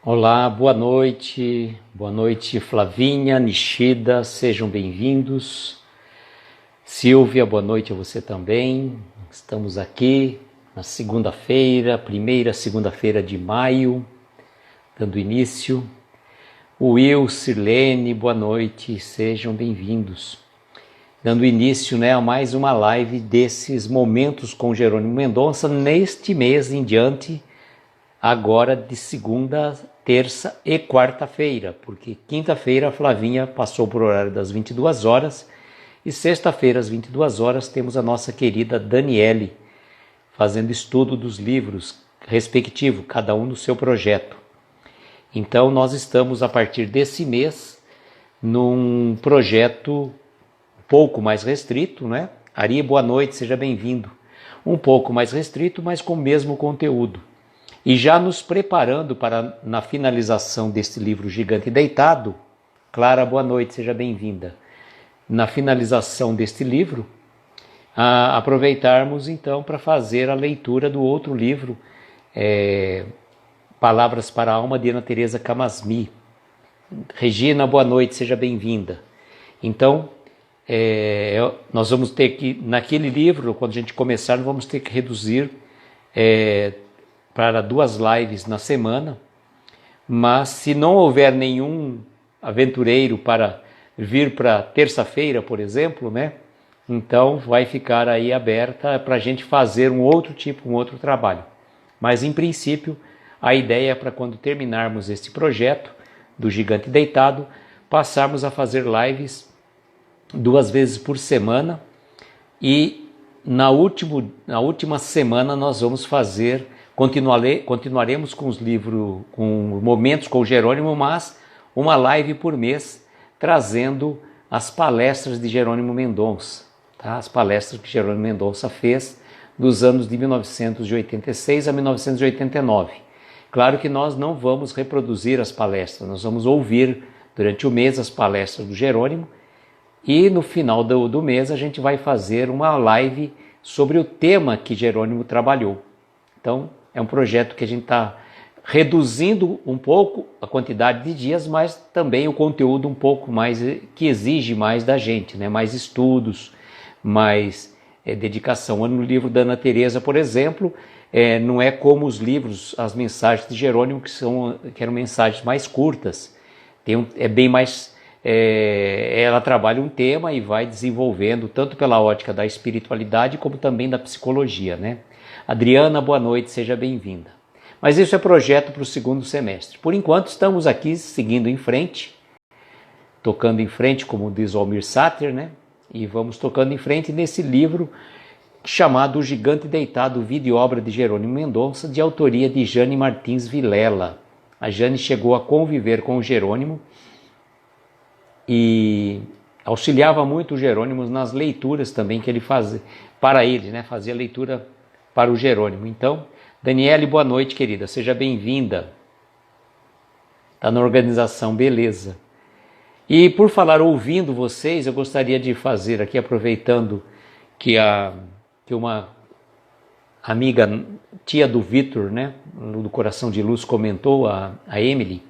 Olá, boa noite Flavinha, Nishida, sejam bem-vindos. Silvia, boa noite a você também. Estamos aqui na segunda-feira, primeira segunda-feira de maio, dando início. Will, Sirlene, boa noite, sejam bem-vindos. Dando início, a mais uma live desses momentos com Jerônimo Mendonça, neste mês em diante, agora de segunda, terça e quarta-feira, porque quinta-feira a Flavinha passou por horário das 22 horas e sexta-feira às 22 horas temos a nossa querida Daniele fazendo estudo dos livros respectivos, cada um no seu projeto. Então nós estamos a partir desse mês num projeto um pouco mais restrito, né? Ari, boa noite, seja bem-vindo. Um pouco mais restrito, mas com o mesmo conteúdo. E já nos preparando para, na finalização deste livro Gigante Deitado, Clara, boa noite, seja bem-vinda. Na finalização deste livro, aproveitarmos então para fazer a leitura do outro livro, Palavras para a Alma, de Ana Teresa Camasmi. Regina, boa noite, seja bem-vinda. Então, nós vamos ter que, naquele livro, quando a gente começar, nós vamos ter que reduzir para 2 lives na semana, mas se não houver nenhum aventureiro para vir para terça-feira, por exemplo, então vai ficar aí aberta para a gente fazer um outro trabalho. Mas em princípio, a ideia é para quando terminarmos este projeto do Gigante Deitado, passarmos a fazer lives 2 vezes por semana e na última semana nós vamos fazer. Continuaremos com os livros, com momentos com o Jerônimo, mas uma live por mês trazendo as palestras de Jerônimo Mendonça, tá? As palestras que Jerônimo Mendonça fez dos anos de 1986 a 1989. Claro que nós não vamos reproduzir as palestras, nós vamos ouvir durante o mês as palestras do Jerônimo e no final do mês a gente vai fazer uma live sobre o tema que Jerônimo trabalhou. Então, é um projeto que a gente está reduzindo um pouco a quantidade de dias, mas também o conteúdo um pouco mais, que exige mais da gente, mais estudos, mais dedicação. No livro da Ana Teresa, por exemplo, não é como os livros, as mensagens de Jerônimo, que eram mensagens mais curtas. É bem mais... ela trabalha um tema e vai desenvolvendo, tanto pela ótica da espiritualidade, como também da psicologia, Adriana, boa noite, seja bem-vinda. Mas isso é projeto para o segundo semestre. Por enquanto estamos aqui seguindo em frente, tocando em frente, como diz o Almir Sater, e vamos tocando em frente nesse livro chamado O Gigante Deitado, Vida e Obra de Jerônimo Mendonça, de autoria de Jane Martins Vilela. A Jane chegou a conviver com o Jerônimo e auxiliava muito o Jerônimo nas leituras também que ele fazia para ele, fazia leitura para o Jerônimo. Então, Daniele, boa noite, querida, seja bem-vinda. Está na organização, beleza. E por falar ouvindo vocês, eu gostaria de fazer aqui, aproveitando que uma amiga, tia do Vitor, do Coração de Luz, comentou, a Emily,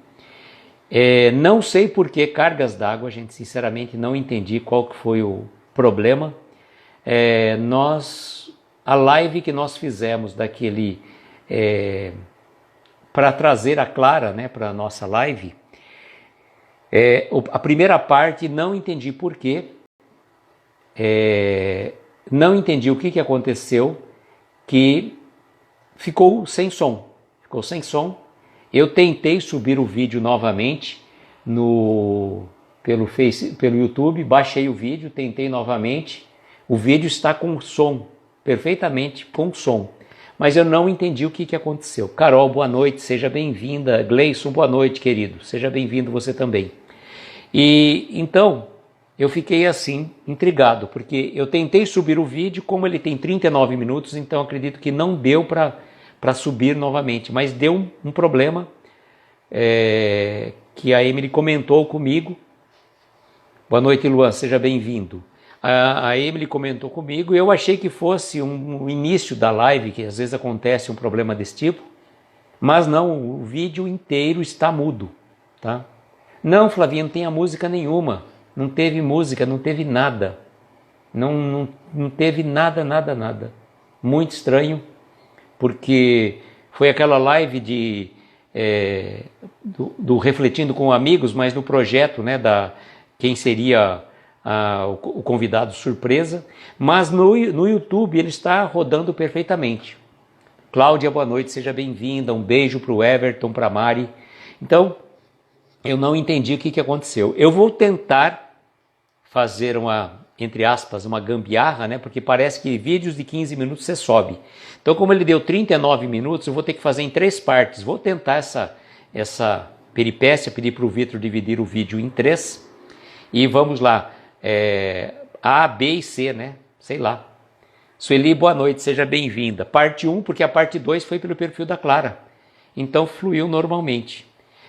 não sei por que cargas d'água, gente, sinceramente não entendi qual que foi o problema. A live que nós fizemos daquele, para trazer a Clara, para a nossa live, a primeira parte não entendi por quê, não entendi o que aconteceu, que ficou sem som. Eu tentei subir o vídeo novamente pelo YouTube, baixei o vídeo, tentei novamente, o vídeo está com som, perfeitamente com som, mas eu não entendi o que aconteceu. Carol, boa noite, seja bem-vinda. Gleison, boa noite, querido, seja bem-vindo você também. E então eu fiquei assim, intrigado, porque eu tentei subir o vídeo, como ele tem 39 minutos, então acredito que não deu para subir novamente, mas deu um problema que a Emily comentou comigo. Boa noite, Luan, seja bem-vindo. A Emily comentou comigo, eu achei que fosse um início da live, que às vezes acontece um problema desse tipo, Mas não, o vídeo inteiro está mudo, tá? Não, Flavinha, não tem a música nenhuma. Não teve música, não teve nada. Não teve nada, nada, nada. Muito estranho, porque foi aquela live do Refletindo com Amigos, mas no projeto, né, quem seria o convidado surpresa. Mas no YouTube ele está rodando perfeitamente. Cláudia, boa noite, seja bem-vinda. Um beijo para o Everton, para a Mari. Então, eu não entendi o que aconteceu. Eu vou tentar fazer entre aspas, uma gambiarra, né? Porque parece que vídeos de 15 minutos você sobe. Então, como ele deu 39 minutos, eu vou ter que fazer em 3 partes. Vou tentar essa peripécia, pedir para o Vitor dividir o vídeo em 3. E vamos lá. A, B e C, né? Sei lá. Sueli, boa noite, seja bem-vinda. Parte 1, porque a parte 2 foi pelo perfil da Clara. Então, fluiu normalmente.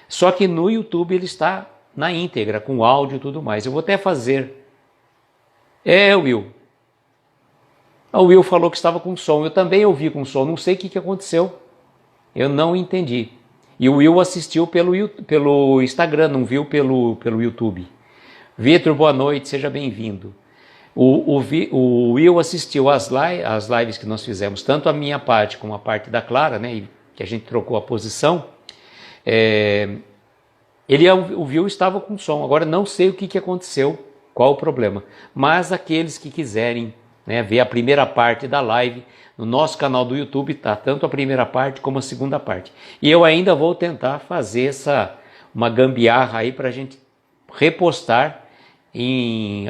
Só que no YouTube ele está na íntegra, com áudio e tudo mais. Eu vou até fazer... Will. O Will falou que estava com som. Eu também ouvi com som. Não sei o que aconteceu. Eu não entendi. E o Will assistiu pelo Instagram, não viu pelo YouTube. Vitor, boa noite, seja bem-vindo. O Will assistiu às lives que nós fizemos, tanto a minha parte como a parte da Clara, né, que a gente trocou a posição. O Will estava com som. Agora não sei o que aconteceu. Qual o problema? Mas aqueles que quiserem, né, ver a primeira parte da live, no nosso canal do YouTube está tanto a primeira parte como a segunda parte. E eu ainda vou tentar fazer uma gambiarra aí para a gente repostar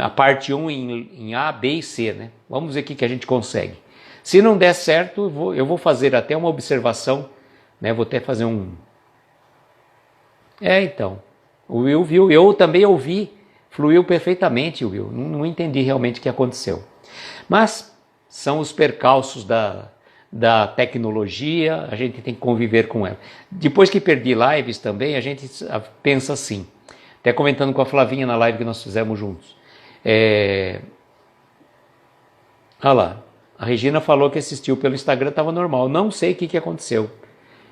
a parte 1 em A, B e C. Né? Vamos ver o que a gente consegue. Se não der certo, eu vou fazer até uma observação, né? Vou até fazer então, o Will viu, eu também ouvi. Fluiu perfeitamente, Will. Não entendi realmente o que aconteceu. Mas são os percalços da tecnologia, a gente tem que conviver com ela. Depois que perdi lives também, a gente pensa assim, até comentando com a Flavinha na live que nós fizemos juntos. Olha lá, a Regina falou que assistiu pelo Instagram, estava normal. Não sei o que aconteceu.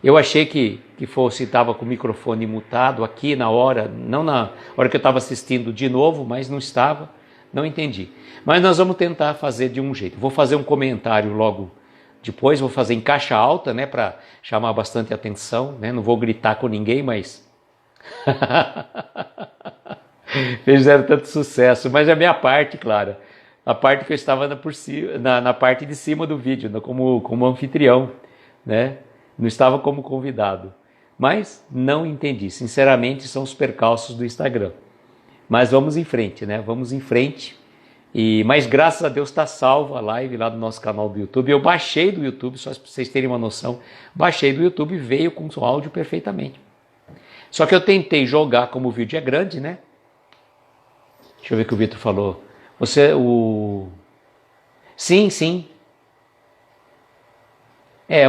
Eu achei que estava com o microfone mutado aqui não na hora que eu estava assistindo de novo, mas não estava, não entendi. Mas nós vamos tentar fazer de um jeito. Vou fazer um comentário logo depois, vou fazer em caixa alta, né, para chamar bastante atenção, né, não vou gritar com ninguém, mas fizeram tanto sucesso, mas é a minha parte, claro, a parte que eu estava na parte de cima do vídeo, como anfitrião, né? Não estava como convidado, mas não entendi. Sinceramente, são os percalços do Instagram. Mas vamos em frente, né? Vamos em frente. Mas graças a Deus está salva a live lá do nosso canal do YouTube. Eu baixei do YouTube, só para vocês terem uma noção. Baixei do YouTube e veio com o áudio perfeitamente. Só que eu tentei jogar, como o vídeo é grande, né? Deixa eu ver o que o Vitor falou. Sim.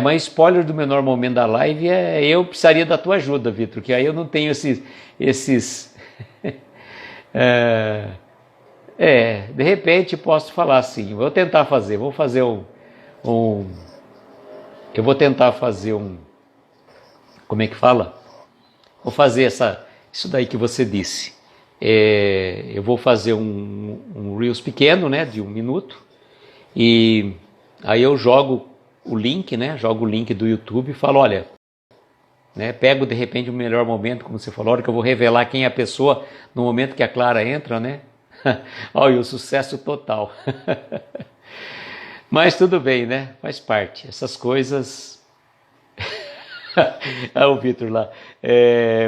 Mas spoiler do menor momento da live eu precisaria da tua ajuda, Vitor, que aí eu não tenho esses de repente posso falar assim, vou tentar fazer, eu vou tentar fazer como é que fala? Vou fazer isso daí que você disse. Eu vou fazer um Reels pequeno, né, de 1 minuto, e aí eu jogo o link, né? Jogo o link do YouTube e falo, olha, né? Pego de repente o melhor momento, como você falou, a hora que eu vou revelar quem é a pessoa no momento que a Clara entra, né? Olha, o sucesso total. Mas tudo bem, né? Faz parte. Essas coisas... o Vitor lá.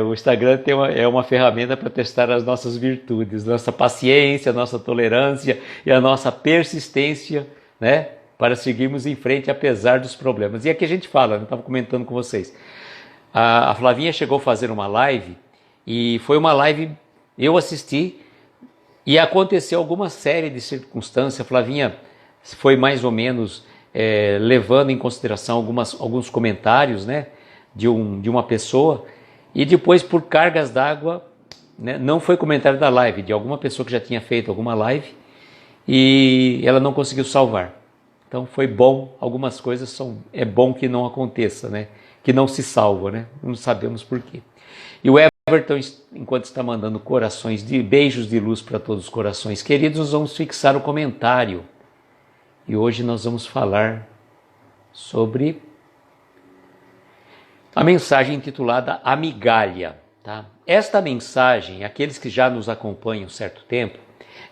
O Instagram é uma ferramenta para testar as nossas virtudes, nossa paciência, nossa tolerância e a nossa persistência, né? Para seguirmos em frente apesar dos problemas. E aqui a gente fala, eu estava comentando com vocês. A Flavinha chegou a fazer uma live, e foi uma live, eu assisti, e aconteceu alguma série de circunstâncias. A Flavinha foi mais ou menos levando em consideração alguns comentários, né, de uma pessoa, e depois por cargas d'água, né, não foi comentário da live, de alguma pessoa que já tinha feito alguma live, e ela não conseguiu salvar. Então foi bom, algumas coisas é bom que não aconteça, né? que não se salva, né? Não sabemos por quê. E o Everton, enquanto está mandando corações de beijos de luz para todos os corações queridos, nós vamos fixar o comentário. E hoje nós vamos falar sobre a mensagem intitulada A Migalha. Tá? Esta mensagem, aqueles que já nos acompanham há certo tempo,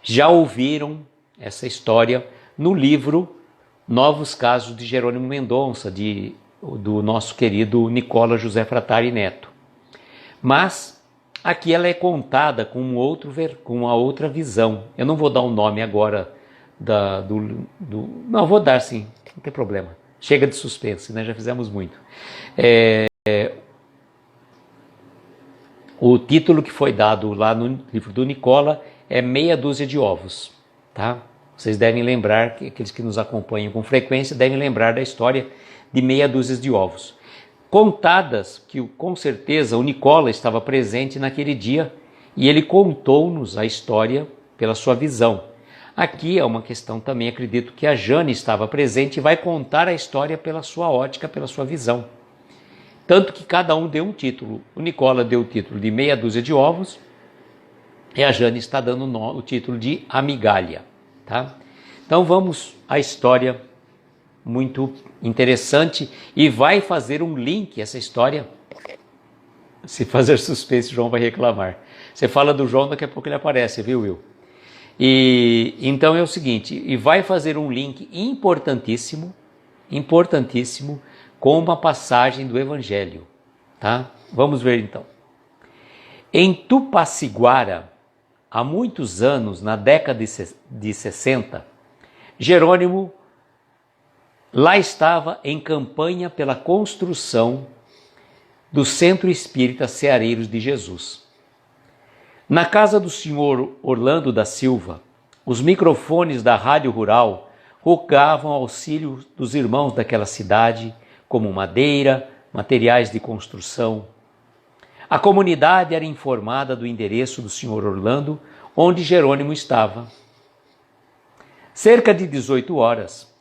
já ouviram essa história no livro Novos Casos de Jerônimo Mendonça, do nosso querido Nicola José Fratari Neto. Mas aqui ela é contada com uma outra visão. Eu não vou dar o nome agora não, vou dar sim, não tem problema. Chega de suspense, né? Já fizemos muito. O título que foi dado lá no livro do Nicola é Meia Dúzia de Ovos. Tá? Vocês devem lembrar, aqueles que nos acompanham com frequência, devem lembrar da história de Meia Dúzia de Ovos. Contadas que com certeza o Nicola estava presente naquele dia e ele contou-nos a história pela sua visão. Aqui é uma questão também, acredito que a Jane estava presente e vai contar a história pela sua ótica, pela sua visão. Tanto que cada um deu um título. O Nicola deu o título de Meia Dúzia de Ovos e a Jane está dando o título de A Migalha. Tá? Então vamos à história muito interessante e vai fazer um link essa história. Se fazer suspense, o João vai reclamar. Você fala do João, daqui a pouco ele aparece, viu, Will? E então é o seguinte, e vai fazer um link importantíssimo com uma passagem do Evangelho, tá? Vamos ver então. Em Tupaciguara, há muitos anos, na década de 60, Jerônimo lá estava em campanha pela construção do Centro Espírita Ceareiros de Jesus. Na casa do senhor Orlando da Silva, os microfones da Rádio Rural rogavam auxílio dos irmãos daquela cidade, como madeira, materiais de construção. A comunidade era informada do endereço do senhor Orlando, onde Jerônimo estava. Cerca de 18 horas,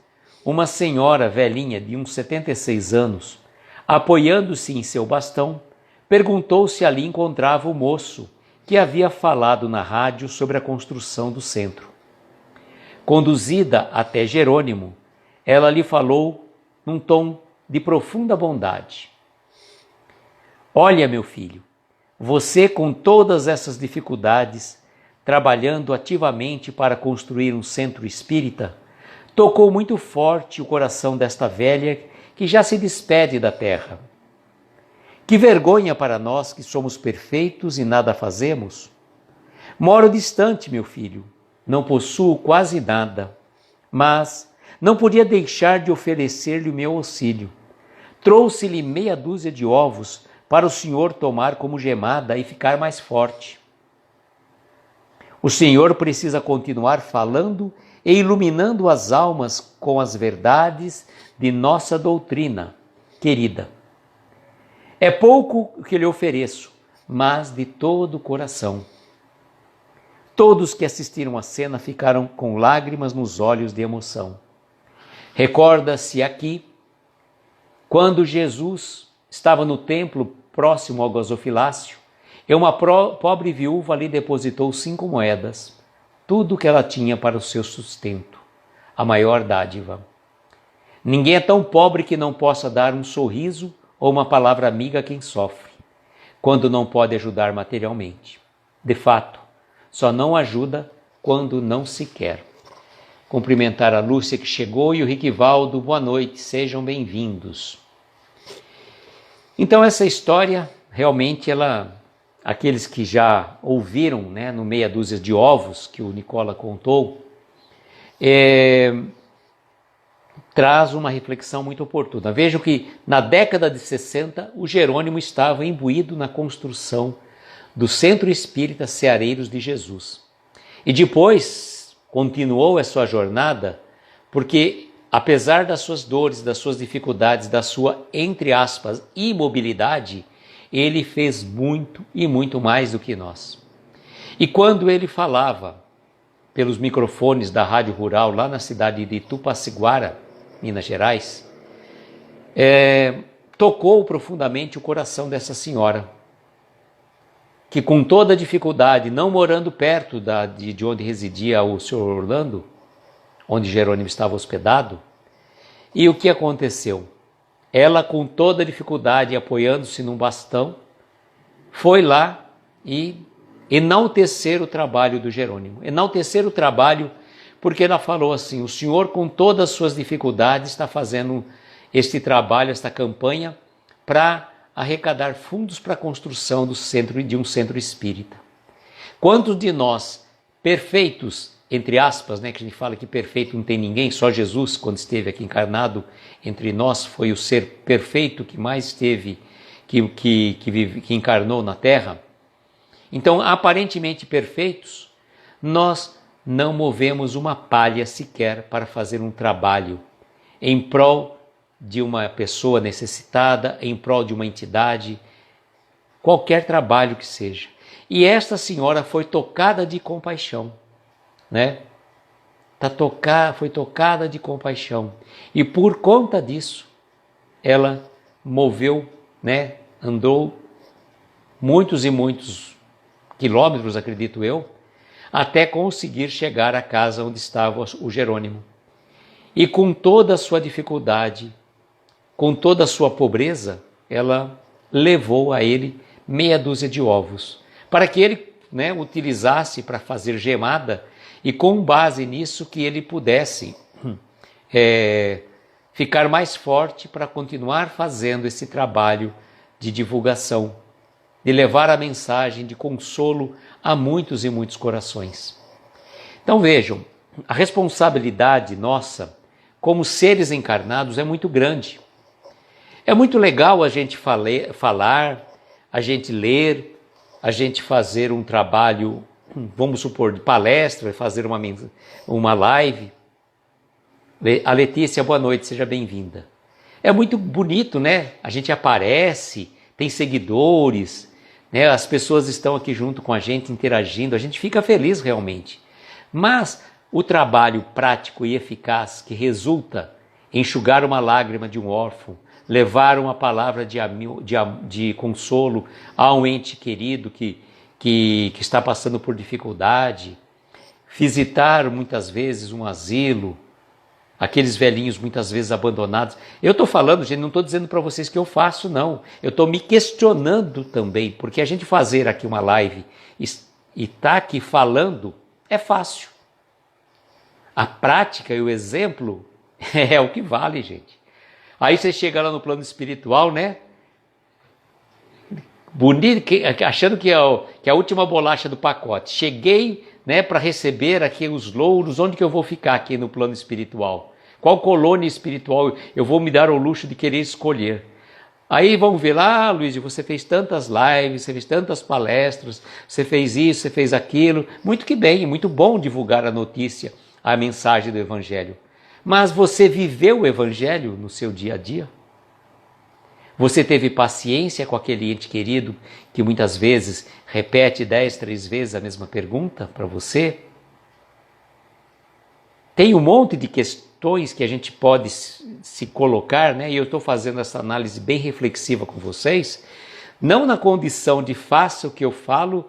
uma senhora velhinha de uns 76 anos, apoiando-se em seu bastão, perguntou se ali encontrava o moço que havia falado na rádio sobre a construção do centro. Conduzida até Jerônimo, ela lhe falou num tom de profunda bondade. Olha, meu filho, você com todas essas dificuldades, trabalhando ativamente para construir um centro espírita, tocou muito forte o coração desta velha que já se despede da terra. Que vergonha para nós que somos perfeitos e nada fazemos. Moro distante, meu filho, não possuo quase nada, mas não podia deixar de oferecer-lhe o meu auxílio. Trouxe-lhe meia dúzia de ovos para o senhor tomar como gemada e ficar mais forte. O senhor precisa continuar falando e iluminando as almas com as verdades de nossa doutrina, querida. É pouco o que lhe ofereço, mas de todo o coração. Todos que assistiram à cena ficaram com lágrimas nos olhos de emoção. Recorda-se aqui, quando Jesus estava no templo próximo ao gasofilácio, e uma pobre viúva ali depositou 5 moedas, tudo que ela tinha para o seu sustento, a maior dádiva. Ninguém é tão pobre que não possa dar um sorriso ou uma palavra amiga a quem sofre, quando não pode ajudar materialmente. De fato, só não ajuda quando não se quer. Cumprimentar a Lúcia que chegou e o Riquivaldo, boa noite, sejam bem-vindos. Então essa história, realmente, aqueles que já ouviram, né, no Meia Dúzia de Ovos, que o Nicola contou, traz uma reflexão muito oportuna. Vejam que na década de 60, o Jerônimo estava imbuído na construção do Centro Espírita Ceareiros de Jesus. E depois continuou a sua jornada, porque apesar das suas dores, das suas dificuldades, da sua, entre aspas, imobilidade, ele fez muito e muito mais do que nós. E quando ele falava pelos microfones da Rádio Rural, lá na cidade de Tupaciguara, Minas Gerais, tocou profundamente o coração dessa senhora, que com toda dificuldade, não morando perto de onde residia o senhor Orlando, onde Jerônimo estava hospedado, e o que aconteceu? Ela, com toda dificuldade, apoiando-se num bastão, foi lá e enaltecer o trabalho do Jerônimo. Enaltecer o trabalho porque ela falou assim, o senhor com todas as suas dificuldades está fazendo este trabalho, esta campanha, para arrecadar fundos para a construção de um centro espírita. Quantos de nós, perfeitos, entre aspas, né, que a gente fala que perfeito não tem ninguém, só Jesus, quando esteve aqui encarnado entre nós, foi o ser perfeito que mais esteve, que encarnou na Terra. Então, aparentemente perfeitos, nós não movemos uma palha sequer para fazer um trabalho em prol de uma pessoa necessitada, em prol de uma entidade, qualquer trabalho que seja. E esta senhora foi tocada de compaixão, né? Foi tocada de compaixão. E por conta disso, ela moveu, né? Andou muitos e muitos quilômetros, acredito eu, até conseguir chegar à casa onde estava o Jerônimo. E com toda a sua dificuldade, com toda a sua pobreza, ela levou a ele meia dúzia de ovos, para que ele, né, utilizasse para fazer gemada e com base nisso que ele pudesse ficar mais forte para continuar fazendo esse trabalho de divulgação, de levar a mensagem de consolo a muitos e muitos corações. Então vejam, a responsabilidade nossa como seres encarnados é muito grande. É muito legal a gente falar, a gente ler, a gente fazer um trabalho, vamos supor, de palestra, fazer uma live. A Letícia, boa noite, seja bem-vinda. É muito bonito, né? A gente aparece, tem seguidores, né? As pessoas estão aqui junto com a gente, interagindo, a gente fica feliz realmente. Mas o trabalho prático e eficaz que resulta em enxugar uma lágrima de um órfão, levar uma palavra de consolo a um ente querido que está passando por dificuldade, visitar muitas vezes um asilo, aqueles velhinhos muitas vezes abandonados. Eu estou falando, gente, não estou dizendo para vocês que eu faço, não. Eu estou me questionando também, porque a gente fazer aqui uma live e estar aqui falando é fácil. A prática e o exemplo é o que vale, gente. Aí você chega lá no plano espiritual, né? Bonito, achando que é a última bolacha do pacote. Cheguei, né, para receber aqui os louros. Onde que eu vou ficar aqui no plano espiritual? Qual colônia espiritual eu vou me dar o luxo de querer escolher? Aí vão ver lá, Luiz, você fez tantas lives, você fez tantas palestras, você fez isso, você fez aquilo. Muito que bem, muito bom divulgar a notícia, a mensagem do Evangelho. Mas você viveu o Evangelho no seu dia a dia? Você teve paciência com aquele ente querido que muitas vezes repete 3 vezes a mesma pergunta para você? Tem um monte de questões que a gente pode se colocar, né? E eu estou fazendo essa análise bem reflexiva com vocês, não na condição de faça o que eu falo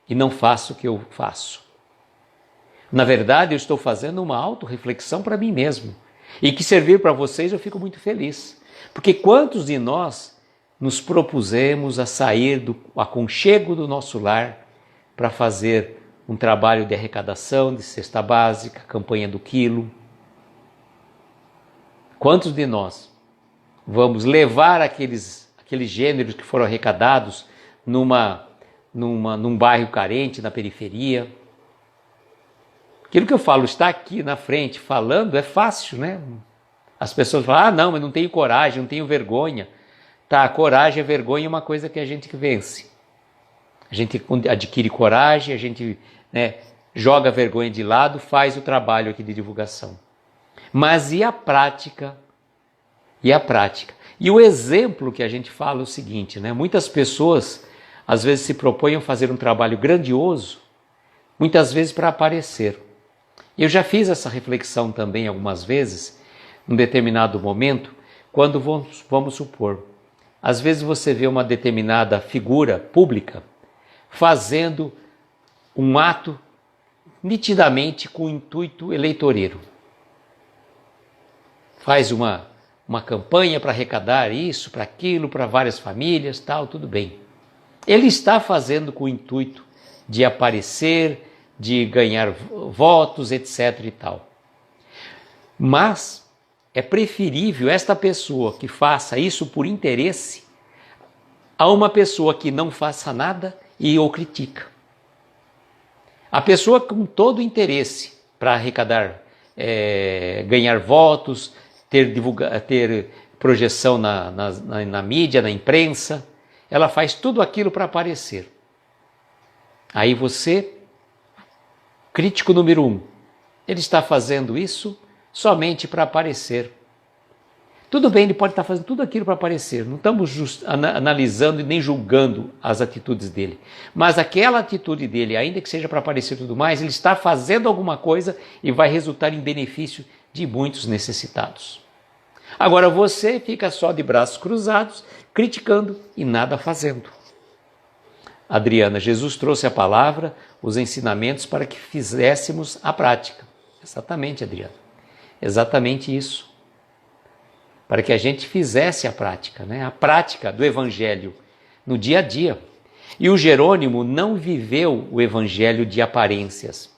e não faço o que eu faço. Na verdade, eu estou fazendo uma autorreflexão para mim mesmo. E que servir para vocês, eu fico muito feliz. Porque quantos de nós nos propusemos a sair do aconchego do nosso lar para fazer um trabalho de arrecadação, de cesta básica, campanha do quilo? Quantos de nós vamos levar aqueles gêneros que foram arrecadados num bairro carente, na periferia? Aquilo que eu falo, estar aqui na frente falando é fácil, né? As pessoas falam, não, mas não tenho coragem, não tenho vergonha. Tá, coragem e vergonha é uma coisa que a gente vence. A gente adquire coragem, a gente, né, joga a vergonha de lado, faz o trabalho aqui de divulgação. Mas e a prática? E a prática? E o exemplo que a gente fala é o seguinte, né? Muitas pessoas, às vezes, se propõem a fazer um trabalho grandioso, muitas vezes para aparecer. Eu já fiz essa reflexão também algumas vezes, num determinado momento, quando vamos supor, Às vezes você vê uma determinada figura pública fazendo um ato nitidamente com intuito eleitoreiro. Faz uma campanha para arrecadar isso, para aquilo, para várias famílias, tal, tudo bem. Ele está fazendo com o intuito de aparecer, de ganhar votos, etc. e tal. Mas é preferível esta pessoa que faça isso por interesse a uma pessoa que não faça nada e o critica. A pessoa com todo o interesse para arrecadar, ganhar votos, ter projeção na mídia, na imprensa, ela faz tudo aquilo para aparecer. Aí você, crítico número 1, ele está fazendo isso somente para aparecer. Tudo bem, ele pode estar fazendo tudo aquilo para aparecer, não estamos analisando e nem julgando as atitudes dele. Mas aquela atitude dele, ainda que seja para aparecer e tudo mais, ele está fazendo alguma coisa e vai resultar em benefício de muitos necessitados. Agora você fica só de braços cruzados, criticando e nada fazendo. Adriana, Jesus trouxe a palavra, os ensinamentos para que fizéssemos a prática. Exatamente, Adriana. Exatamente isso. Para que a gente fizesse a prática, né? A prática do Evangelho no dia a dia. E o Jerônimo não viveu o Evangelho de aparências.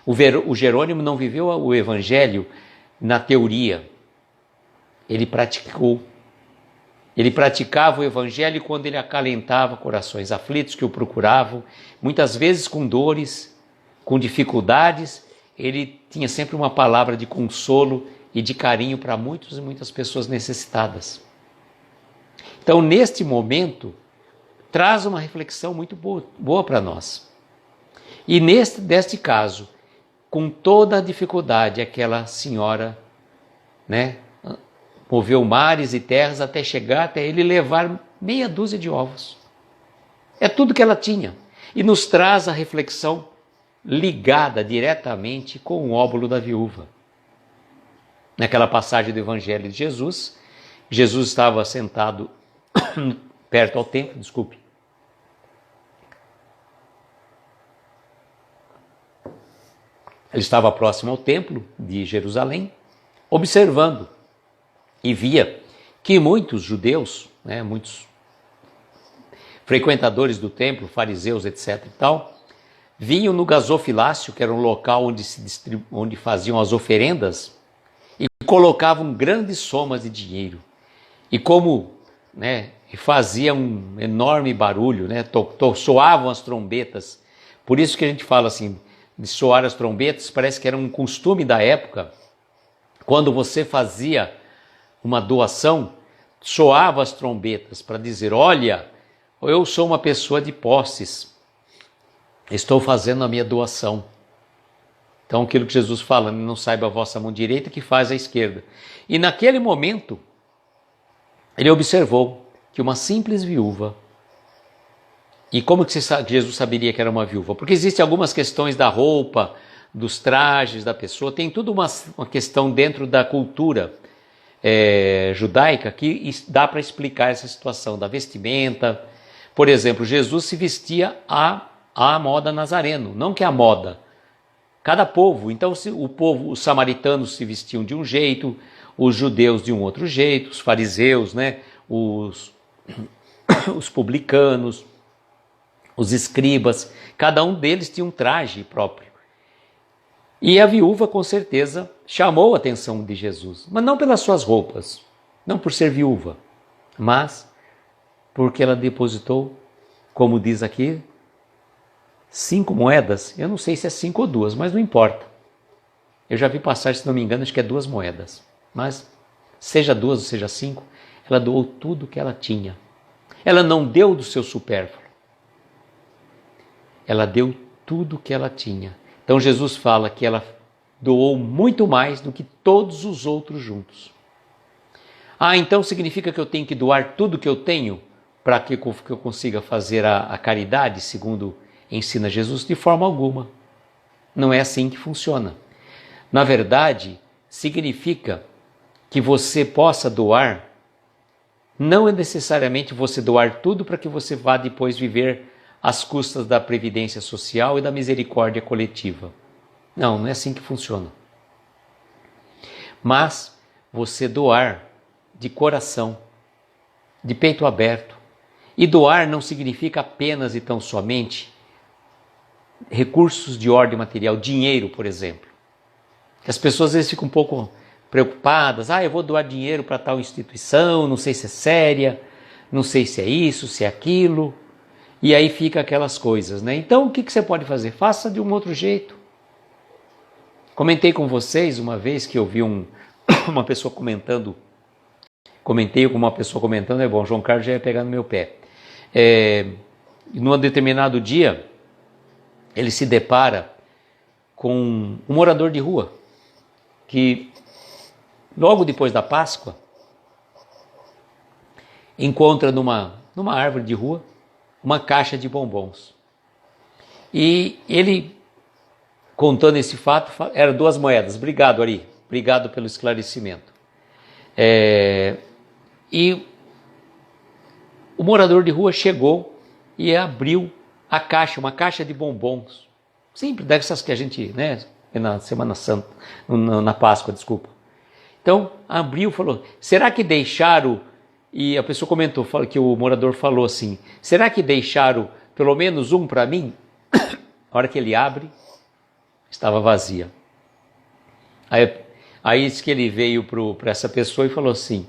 O Jerônimo não viveu o Evangelho na teoria. Ele praticou. Ele praticava o Evangelho quando ele acalentava corações aflitos que o procuravam, muitas vezes com dores, com dificuldades. Ele tinha sempre uma palavra de consolo e de carinho para muitas e muitas pessoas necessitadas. Então, neste momento, traz uma reflexão muito boa para nós. E neste caso, com toda a dificuldade, aquela senhora, né, moveu mares e terras até chegar até ele levar meia dúzia de ovos. É tudo que ela tinha. E nos traz a reflexão ligada diretamente com o óbolo da viúva. Naquela passagem do Evangelho de Jesus, Jesus estava sentado perto ao templo, Ele estava próximo ao templo de Jerusalém, observando, e via que muitos judeus, né, muitos frequentadores do templo, fariseus, etc. e tal, vinham no gasofilácio, que era um local onde faziam as oferendas, e colocavam grandes somas de dinheiro. E como, né, fazia um enorme barulho, né, soavam as trombetas. Por isso que a gente fala assim, de soar as trombetas, parece que era um costume da época. Quando você fazia uma doação, soava as trombetas para dizer, olha, eu sou uma pessoa de posses, estou fazendo a minha doação. Então aquilo que Jesus fala, não saiba a vossa mão direita que faz a esquerda. E naquele momento, ele observou que uma simples viúva, e como que Jesus saberia que era uma viúva? Porque existem algumas questões da roupa, dos trajes da pessoa, tem tudo uma questão dentro da cultura judaica que dá para explicar essa situação da vestimenta. Por exemplo, Jesus se vestia à moda nazareno, não que a moda. Cada povo, então os samaritanos se vestiam de um jeito, os judeus de um outro jeito, os fariseus, né, os publicanos, os escribas, cada um deles tinha um traje próprio. E a viúva, com certeza, chamou a atenção de Jesus, mas não pelas suas roupas, não por ser viúva, mas porque ela depositou, como diz aqui, 5 moedas. Eu não sei se é 5 ou 2, mas não importa. Eu já vi passar, se não me engano, acho que é 2 moedas. Mas, seja 2 ou seja 5, ela doou tudo que ela tinha. Ela não deu do seu supérfluo. Ela deu tudo que ela tinha. Então Jesus fala que ela doou muito mais do que todos os outros juntos. Então significa que eu tenho que doar tudo que eu tenho para que eu consiga fazer a caridade, segundo ensina Jesus? De forma alguma. Não é assim que funciona. Na verdade, significa que você possa doar não é necessariamente você doar tudo para que você vá depois viver às custas da previdência social e da misericórdia coletiva. Não, não é assim que funciona. Mas você doar de coração, de peito aberto. E doar não significa apenas e tão somente recursos de ordem material, dinheiro, por exemplo. As pessoas às vezes ficam um pouco preocupadas, eu vou doar dinheiro para tal instituição, não sei se é séria, não sei se é isso, se é aquilo, e aí fica aquelas coisas, né? Então o que você pode fazer? Faça de um outro jeito. Comentei com vocês uma vez que eu vi uma pessoa comentando, João Carlos já ia pegar no meu pé. Num determinado dia, ele se depara com um morador de rua, que logo depois da Páscoa, encontra numa árvore de rua uma caixa de bombons. E ele, contando esse fato, eram 2 moedas. Obrigado, Ari. Obrigado pelo esclarecimento. E o morador de rua chegou e abriu a caixa, uma caixa de bombons. Simples, dessas que a gente, na Semana Santa, na Páscoa, desculpa. Então, abriu e falou, será que deixaram, e a pessoa comentou, que o morador falou assim, será que deixaram pelo menos um para mim? A hora que ele abre, estava vazia. Aí disse que ele veio para essa pessoa e falou assim,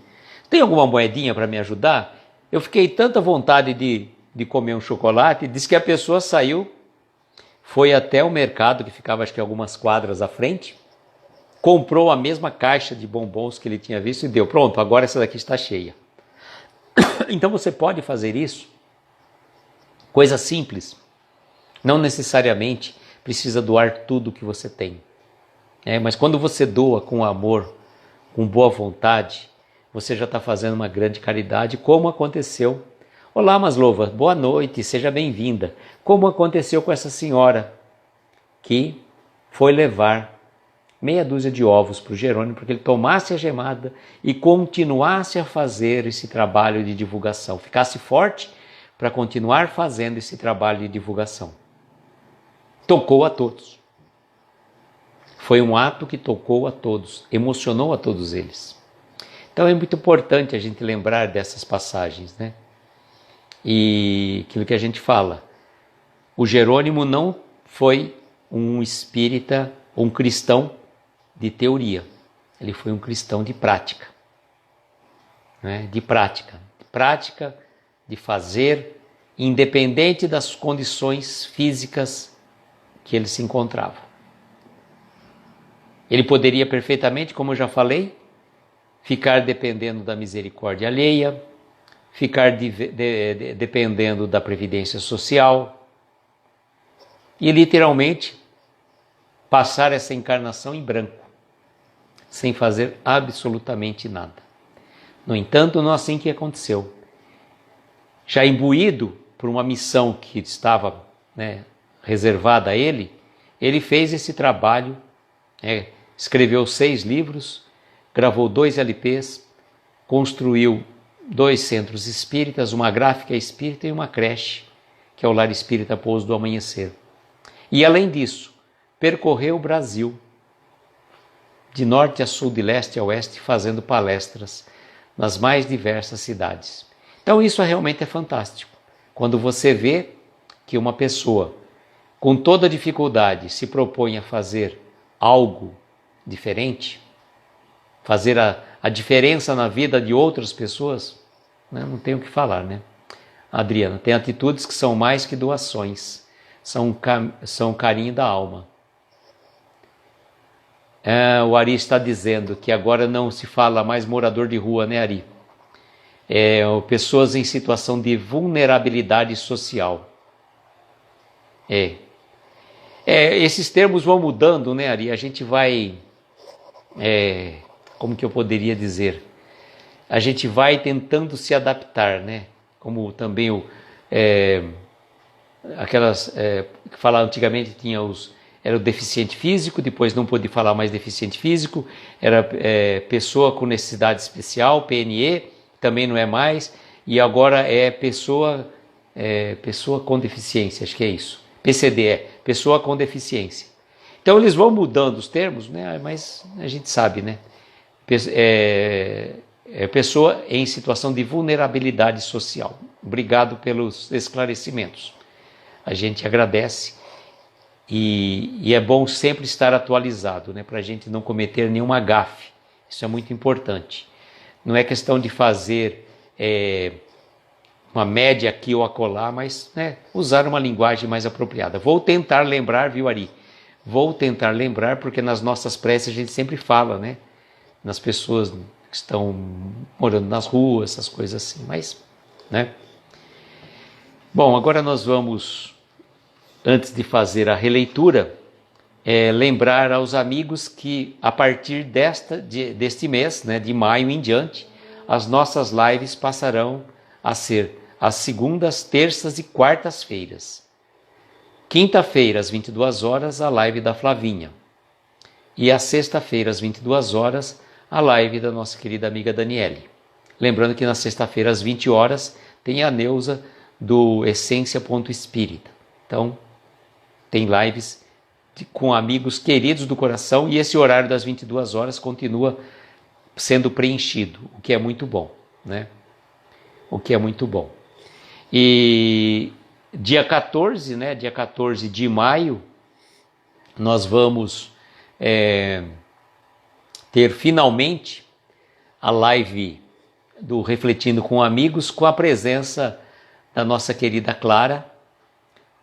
tem alguma moedinha para me ajudar? Eu fiquei tanta vontade de comer um chocolate, disse que a pessoa saiu, foi até o mercado, que ficava acho que algumas quadras à frente, comprou a mesma caixa de bombons que ele tinha visto e deu, pronto, agora essa daqui está cheia. Então você pode fazer isso, coisa simples, não necessariamente precisa doar tudo que você tem. Mas quando você doa com amor, com boa vontade, você já está fazendo uma grande caridade, como aconteceu. Olá, Maslova, boa noite, seja bem-vinda. Como aconteceu com essa senhora que foi levar meia dúzia de ovos para o Jerônimo, para que ele tomasse a gemada e continuasse a fazer esse trabalho de divulgação, ficasse forte para continuar fazendo esse trabalho de divulgação. Tocou a todos. Foi um ato que tocou a todos, emocionou a todos eles. Então é muito importante a gente lembrar dessas passagens, né? E aquilo que a gente fala, o Jerônimo não foi um espírita, um cristão de teoria, ele foi um cristão de prática, né? De prática, de fazer, independente das condições físicas que ele se encontrava. Ele poderia perfeitamente, como eu já falei, ficar dependendo da misericórdia alheia, ficar dependendo da previdência social e literalmente passar essa encarnação em branco, sem fazer absolutamente nada. No entanto, não é assim que aconteceu. Já imbuído por uma missão que estava reservada a ele, ele fez esse trabalho, escreveu 6 livros, gravou 2 LPs, construiu 2 centros espíritas, uma gráfica espírita e uma creche, que é o Lar Espírita Pouso do Amanhecer. E além disso, percorreu o Brasil, de norte a sul, de leste a oeste, fazendo palestras nas mais diversas cidades. Então isso realmente é fantástico. Quando você vê que uma pessoa, com toda dificuldade, se propõe a fazer algo diferente, fazer a diferença na vida de outras pessoas, não tem o que falar, né? Adriana, tem atitudes que são mais que doações, são carinho da alma. O Ari está dizendo que agora não se fala mais morador de rua, né, Ari? Pessoas em situação de vulnerabilidade social. Esses termos vão mudando, né, Ari? A gente vai... como que eu poderia dizer? A gente vai tentando se adaptar, né? Como também aquelas que falavam antigamente, era o deficiente físico, depois não pôde falar mais deficiente físico, era pessoa com necessidade especial, PNE, também não é mais, e agora é pessoa com deficiência, acho que é isso. PCD pessoa com deficiência. Então eles vão mudando os termos, né? Mas a gente sabe, né? Pessoa em situação de vulnerabilidade social. Obrigado pelos esclarecimentos. A gente agradece e é bom sempre estar atualizado, né? Para a gente não cometer nenhuma gafe. Isso é muito importante. Não é questão de fazer uma média aqui ou acolá, mas, né, usar uma linguagem mais apropriada. Vou tentar lembrar, viu, Ari? Vou tentar lembrar, porque nas nossas preces a gente sempre fala, né? Nas pessoas que estão morando nas ruas, essas coisas assim, mas, né? Bom, agora nós vamos, antes de fazer a releitura, lembrar aos amigos que a partir deste mês, né, de maio em diante, as nossas lives passarão a ser às segundas, terças e quartas-feiras. Quinta-feira, às 22 horas, a live da Flavinha. E às sexta-feira, às 22 horas, a live da nossa querida amiga Daniele. Lembrando que na sexta-feira, às 20 horas, tem a Neuza do Essência.espírita. Então, tem lives com amigos queridos do coração e esse horário das 22 horas continua sendo preenchido, o que é muito bom, né? O que é muito bom. E dia 14, né? Dia 14 de maio, nós vamos ter finalmente a live do Refletindo com Amigos, com a presença da nossa querida Clara,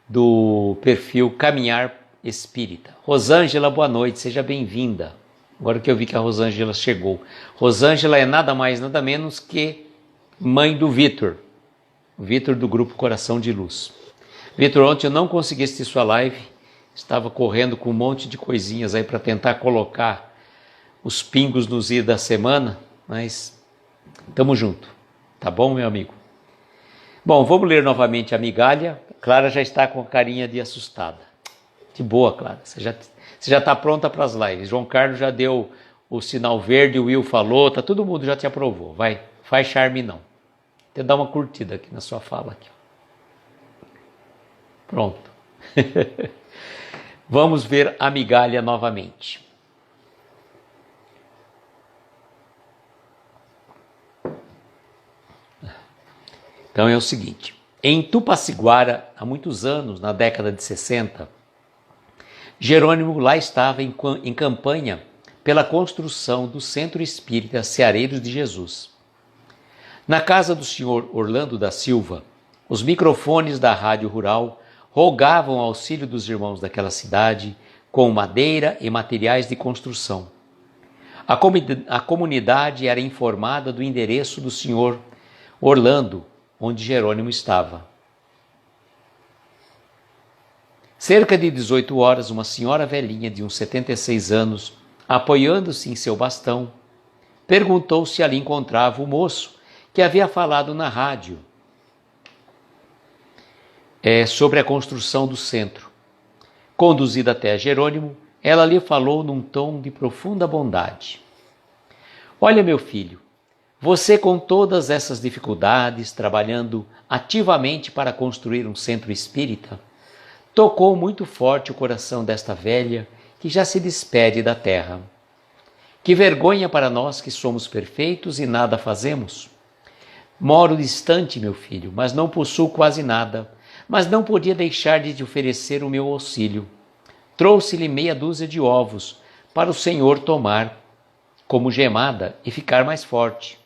do perfil Caminhar Espírita. Rosângela, boa noite, seja bem-vinda. Agora que eu vi que a Rosângela chegou. Rosângela é nada mais, nada menos que mãe do Vitor. Vitor do Grupo Coração de Luz. Vitor, ontem eu não consegui assistir sua live, estava correndo com um monte de coisinhas aí para tentar colocar os pingos nos i da semana, mas estamos junto, tá bom, meu amigo? Bom, vamos ler novamente a migalha. Clara já está com a carinha de assustada. De boa, Clara, você já está pronta para as lives. João Carlos já deu o sinal verde, o Will falou, tá, todo mundo já te aprovou. Vai, faz charme não. Até dar uma curtida aqui na sua fala. Aqui. Pronto. Vamos ver a migalha novamente. Então é o seguinte, em Tupaciguara, há muitos anos, na década de 60, Jerônimo lá estava em campanha pela construção do Centro Espírita Ceareiros de Jesus. Na casa do senhor Orlando da Silva, os microfones da rádio rural rogavam auxílio dos irmãos daquela cidade com madeira e materiais de construção. A comunidade era informada do endereço do senhor Orlando, onde Jerônimo estava. Cerca de 18 horas, uma senhora velhinha de uns 76 anos, apoiando-se em seu bastão, perguntou se ali encontrava o moço que havia falado na rádio sobre a construção do centro. Conduzida até Jerônimo, ela lhe falou num tom de profunda bondade. Olha, meu filho, você com todas essas dificuldades, trabalhando ativamente para construir um centro espírita, tocou muito forte o coração desta velha que já se despede da terra. Que vergonha para nós que somos perfeitos e nada fazemos. Moro distante, meu filho, mas não possuo quase nada, mas não podia deixar de te oferecer o meu auxílio. Trouxe-lhe meia dúzia de ovos para o senhor tomar como gemada e ficar mais forte.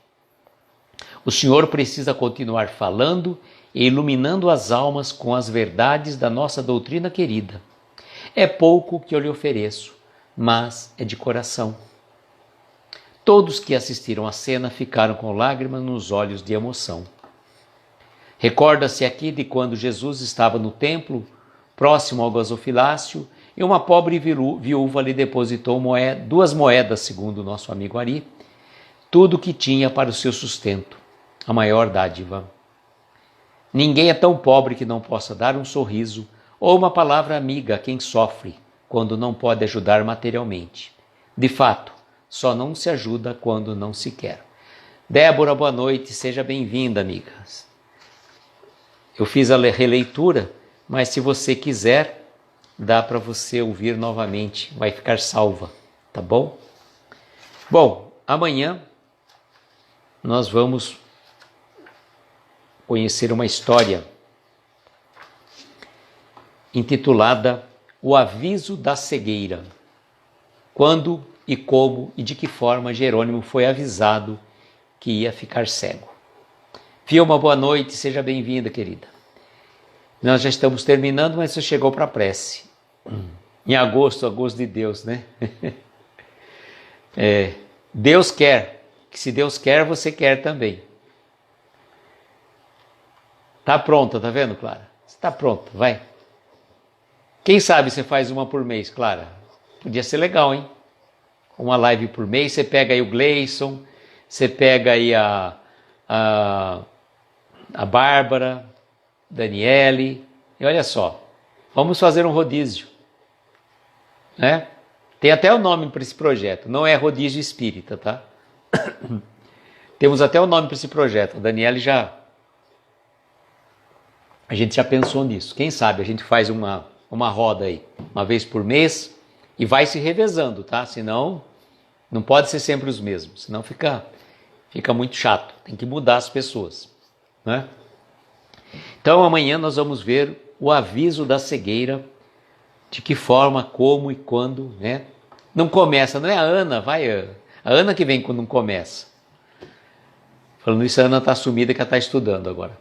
O senhor precisa continuar falando e iluminando as almas com as verdades da nossa doutrina querida. É pouco que eu lhe ofereço, mas é de coração. Todos que assistiram à cena ficaram com lágrimas nos olhos de emoção. Recorda-se aqui de quando Jesus estava no templo, próximo ao gasofilácio, e uma pobre viúva lhe depositou 2 moedas, segundo o nosso amigo Ari, tudo o que tinha para o seu sustento, a maior dádiva. Ninguém é tão pobre que não possa dar um sorriso ou uma palavra amiga a quem sofre, quando não pode ajudar materialmente. De fato, só não se ajuda quando não se quer. Débora, boa noite, seja bem-vinda, amiga. Eu fiz a releitura, mas se você quiser, dá para você ouvir novamente, vai ficar salva, tá bom? Bom, amanhã nós vamos conhecer uma história intitulada O Aviso da Cegueira. Quando e como e de que forma Jerônimo foi avisado que ia ficar cego. Filma, boa noite, seja bem-vinda, querida. Nós já estamos terminando, mas você chegou para a prece. Em agosto, agosto de Deus, né? Deus quer, que se Deus quer, você quer também. Tá pronta, tá vendo, Clara? Está pronta, vai. Quem sabe você faz uma por mês, Clara? Podia ser legal, hein? Uma live por mês, você pega aí o Gleison, você pega aí a Bárbara, Daniele, e olha só, vamos fazer um rodízio, né? Tem até o nome para esse projeto, não é rodízio espírita, tá? Temos até o nome para esse projeto, a Daniele a gente já pensou nisso, quem sabe a gente faz uma roda aí, uma vez por mês, e vai se revezando, tá? Senão, não pode ser sempre os mesmos, senão fica muito chato, tem que mudar as pessoas, né? Então amanhã nós vamos ver o aviso da cegueira, de que forma, como e quando, né? Não começa, não é a Ana, a Ana que vem quando não começa. Falando isso, a Ana está sumida que ela está estudando agora.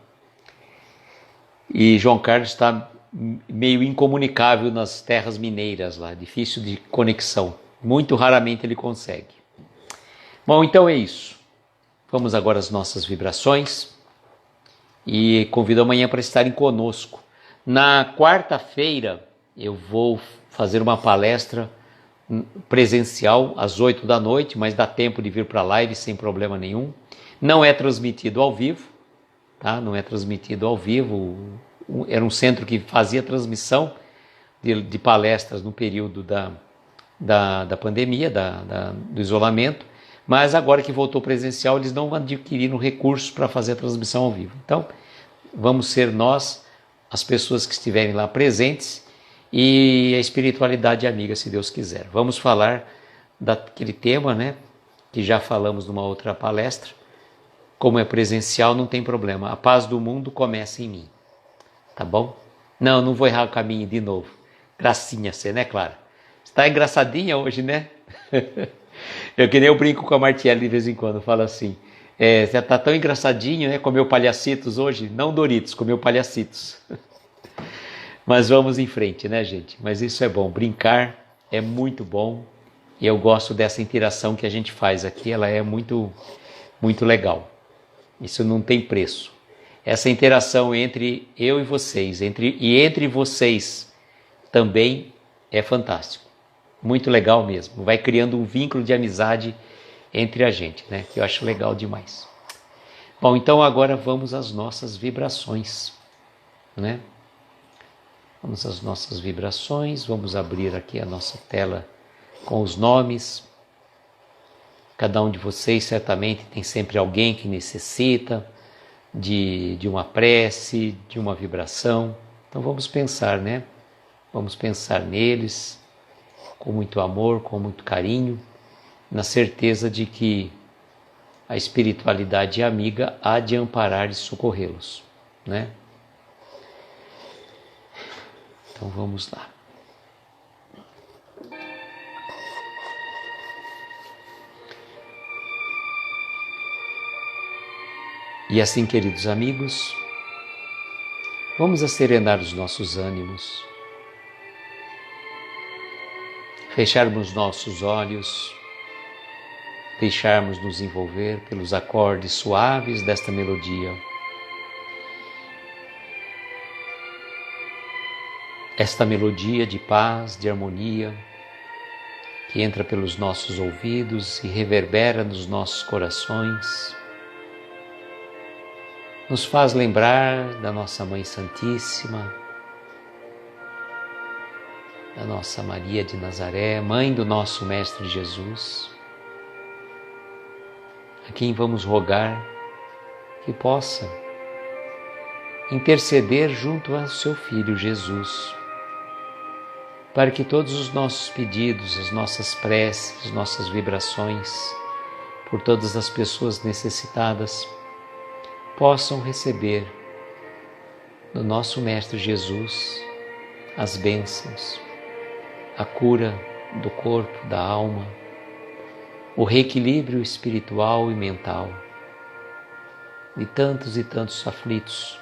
E João Carlos está meio incomunicável nas terras mineiras lá, difícil de conexão. Muito raramente ele consegue. Bom, então é isso. Vamos agora às nossas vibrações e convido amanhã para estarem conosco. Na quarta-feira eu vou fazer uma palestra presencial às 8 da noite, mas dá tempo de vir para a live sem problema nenhum. Não é transmitido ao vivo, tá? Não é transmitido ao vivo. Era um centro que fazia transmissão de palestras no período da pandemia, do isolamento, mas agora que voltou presencial, eles não adquiriram recursos para fazer a transmissão ao vivo. Então, vamos ser nós, as pessoas que estiverem lá presentes, e a espiritualidade amiga, se Deus quiser. Vamos falar daquele tema, né, que já falamos numa outra palestra. Como é presencial, não tem problema. A paz do mundo começa em mim. Tá bom? Não vou errar o caminho de novo. Gracinha você, né, Clara? Você tá engraçadinha hoje, né? Eu brinco com a Martiele de vez em quando, falo assim, você tá tão engraçadinho, né? Comeu palhacitos hoje? Não Doritos, comeu palhacitos. Mas vamos em frente, né, gente? Mas isso é bom, brincar é muito bom e eu gosto dessa interação que a gente faz aqui, ela é muito, muito legal. Isso não tem preço. Essa interação entre eu e vocês, entre vocês também é fantástico. Muito legal mesmo. Vai criando um vínculo de amizade entre a gente, né? Que eu acho legal demais. Bom, então agora vamos às nossas vibrações, né? Vamos às nossas vibrações. Vamos abrir aqui a nossa tela com os nomes. Cada um de vocês certamente tem sempre alguém que necessita de uma prece, de uma vibração. Então vamos pensar, né? Vamos pensar neles com muito amor, com muito carinho, na certeza de que a espiritualidade amiga há de amparar e socorrê-los, né? Então vamos lá. E assim, queridos amigos, vamos serenar os nossos ânimos, fecharmos nossos olhos, deixarmos nos envolver pelos acordes suaves desta melodia. Esta melodia de paz, de harmonia, que entra pelos nossos ouvidos e reverbera nos nossos corações, nos faz lembrar da nossa Mãe Santíssima, da nossa Maria de Nazaré, mãe do nosso Mestre Jesus. a quem vamos rogar que possa interceder junto ao seu Filho Jesus, para que todos os nossos pedidos, as nossas preces, as nossas vibrações, por todas as pessoas necessitadas, possam receber do nosso Mestre Jesus as bênçãos, a cura do corpo, da alma, o reequilíbrio espiritual e mental de tantos e tantos aflitos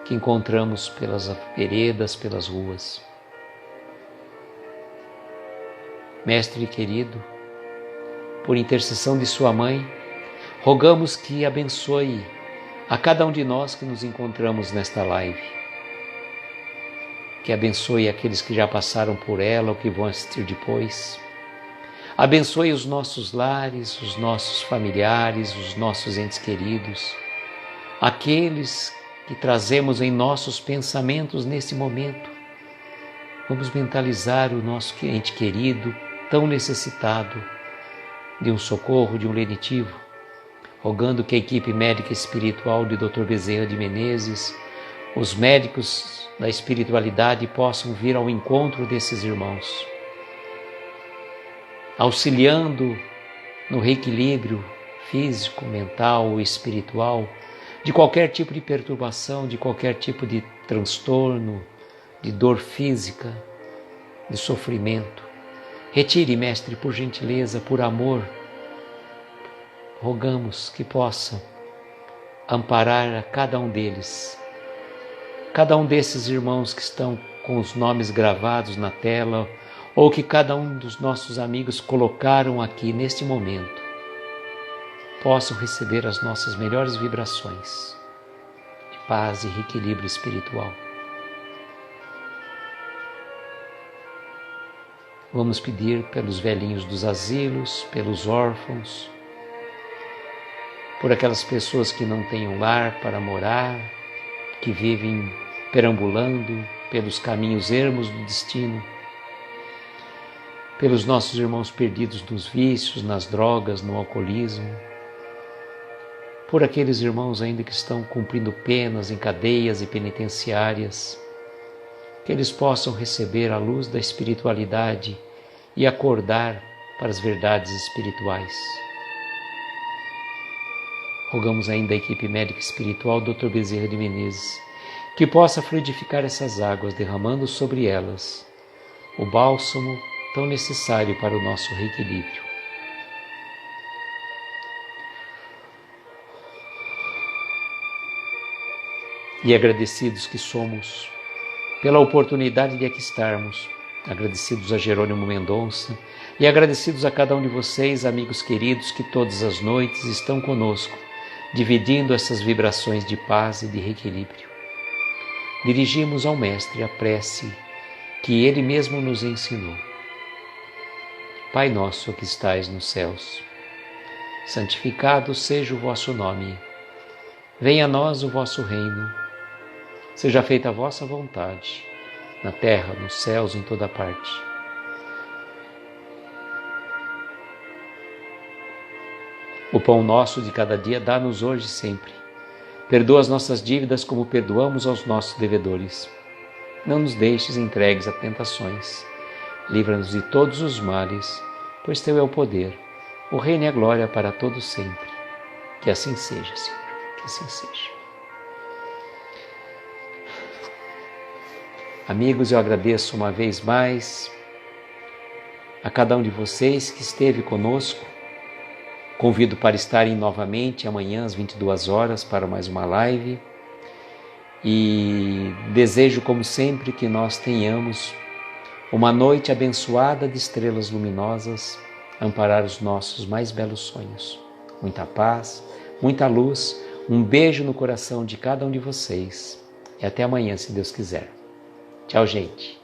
que encontramos pelas veredas, pelas ruas. Mestre querido, por intercessão de sua mãe, rogamos que abençoe a cada um de nós que nos encontramos nesta live, que abençoe aqueles que já passaram por ela ou que vão assistir depois. Abençoe os nossos lares, os nossos familiares, os nossos entes queridos, aqueles que trazemos em nossos pensamentos nesse momento. Vamos mentalizar o nosso ente querido, tão necessitado de um socorro, de um lenitivo, rogando que a equipe médica espiritual de Dr. Bezerra de Menezes, os médicos da espiritualidade possam vir ao encontro desses irmãos, auxiliando no reequilíbrio físico, mental e espiritual, de qualquer tipo de perturbação, de qualquer tipo de transtorno, de dor física, de sofrimento. Retire, Mestre, por gentileza, por amor, rogamos que possa amparar a cada um deles, cada um desses irmãos que estão com os nomes gravados na tela ou que cada um dos nossos amigos colocaram aqui neste momento, possam receber as nossas melhores vibrações de paz e reequilíbrio espiritual. Vamos pedir pelos velhinhos dos asilos, pelos órfãos, por aquelas pessoas que não têm um lar para morar, que vivem perambulando pelos caminhos ermos do destino, pelos nossos irmãos perdidos nos vícios, nas drogas, no alcoolismo, por aqueles irmãos ainda que estão cumprindo penas em cadeias e penitenciárias, que eles possam receber a luz da espiritualidade e acordar para as verdades espirituais. Rogamos ainda a equipe médica espiritual Dr. Bezerra de Menezes, que possa fluidificar essas águas, derramando sobre elas o bálsamo tão necessário para o nosso reequilíbrio. E agradecidos que somos pela oportunidade de aqui estarmos, agradecidos a Jerônimo Mendonça e agradecidos a cada um de vocês, amigos queridos, que todas as noites estão conosco, dividindo essas vibrações de paz e de reequilíbrio. Dirigimos ao Mestre a prece que Ele mesmo nos ensinou. Pai nosso que estais nos céus, santificado seja o vosso nome. Venha a nós o vosso reino. Seja feita a vossa vontade, na terra, nos céus, em toda parte. O pão nosso de cada dia dá-nos hoje e sempre. Perdoa as nossas dívidas como perdoamos aos nossos devedores. Não nos deixes entregues a tentações. Livra-nos de todos os males, pois Teu é o poder, o reino e a glória para todos sempre. Que assim seja, Senhor, que assim seja. Amigos, eu agradeço uma vez mais a cada um de vocês que esteve conosco. Convido para estarem novamente amanhã às 22 horas para mais uma live. E desejo, como sempre, que nós tenhamos uma noite abençoada de estrelas luminosas, amparar os nossos mais belos sonhos. Muita paz, muita luz, um beijo no coração de cada um de vocês. E até amanhã, se Deus quiser. Tchau, gente.